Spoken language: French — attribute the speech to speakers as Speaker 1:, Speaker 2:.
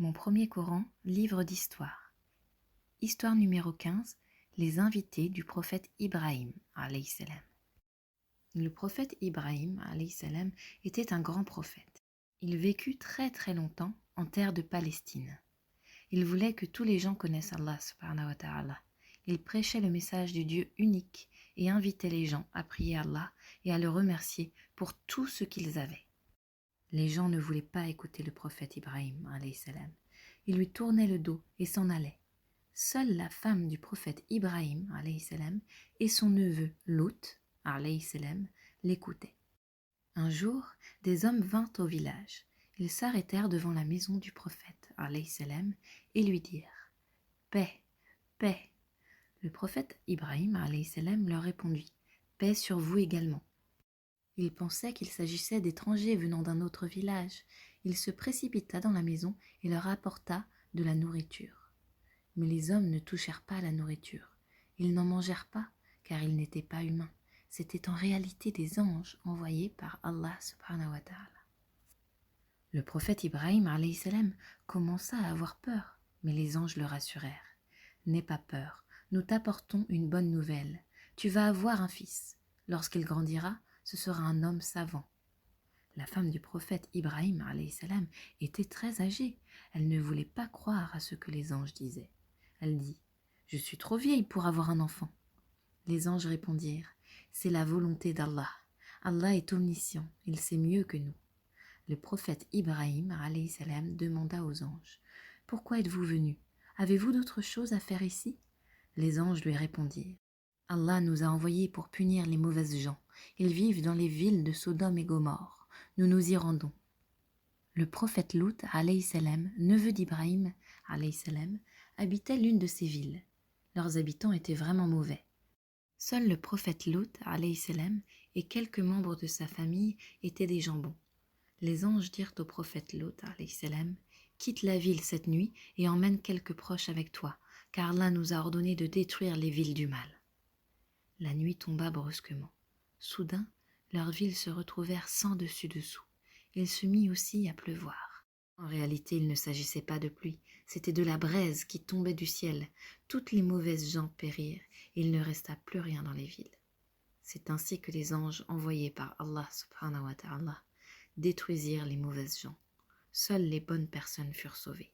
Speaker 1: Mon premier Coran, livre d'histoire. Histoire numéro 15, les invités du prophète Ibrahim, alayhi salam. Le prophète Ibrahim, alayhi salam, était un grand prophète. Il vécut très très longtemps en terre de Palestine. Il voulait que tous les gens connaissent Allah subhanahu wa ta'ala. Il prêchait le message du Dieu unique et invitait les gens à prier Allah et à le remercier pour tout ce qu'ils avaient. Les gens ne voulaient pas écouter le prophète Ibrahim, alayhi salam. Ils lui tournaient le dos et s'en allaient. Seule la femme du prophète Ibrahim, alayhi salam, et son neveu Lot, alayhi salam, l'écoutaient. Un jour, des hommes vinrent au village. Ils s'arrêtèrent devant la maison du prophète, alayhi salam, et lui dirent « Paix, paix !» Le prophète Ibrahim, alayhi salam, leur répondit « Paix sur vous également !» Il pensait qu'il s'agissait d'étrangers venant d'un autre village. Il se précipita dans la maison et leur apporta de la nourriture. Mais les hommes ne touchèrent pas à la nourriture. Ils n'en mangèrent pas, car ils n'étaient pas humains. C'étaient en réalité des anges envoyés par Allah subhanahu wa ta'ala. Le prophète Ibrahim alayhi salam commença à avoir peur, mais les anges le rassurèrent. « N'aie pas peur, nous t'apportons une bonne nouvelle. Tu vas avoir un fils. Lorsqu'il grandira, ce sera un homme savant. » La femme du prophète Ibrahim alayhi salam était très âgée. Elle ne voulait pas croire à ce que les anges disaient. Elle dit « Je suis trop vieille pour avoir un enfant. » Les anges répondirent « C'est la volonté d'Allah. Allah est omniscient, il sait mieux que nous. » Le prophète Ibrahim alayhi salam demanda aux anges « Pourquoi êtes-vous venus? Avez-vous d'autres choses à faire ici ?» Les anges lui répondirent « Allah nous a envoyés pour punir les mauvaises gens. Ils vivent dans les villes de Sodome et Gomorre. Nous nous y rendons. » Le prophète Lut, alayhi salam, neveu d'Ibrahim, alayhi salam, habitait l'une de ces villes. Leurs habitants étaient vraiment mauvais. Seul le prophète Lut, alayhi salam, et quelques membres de sa famille étaient des gens bons. Les anges dirent au prophète Lut, alayhi salam, « Quitte la ville cette nuit et emmène quelques proches avec toi, car Allah nous a ordonné de détruire les villes du mal. » La nuit tomba brusquement. Soudain, leurs villes se retrouvèrent sans dessus-dessous. Il se mit aussi à pleuvoir. En réalité, il ne s'agissait pas de pluie, c'était de la braise qui tombait du ciel. Toutes les mauvaises gens périrent, et il ne resta plus rien dans les villes. C'est ainsi que les anges envoyés par Allah subhanahu wa ta'ala détruisirent les mauvaises gens. Seules les bonnes personnes furent sauvées.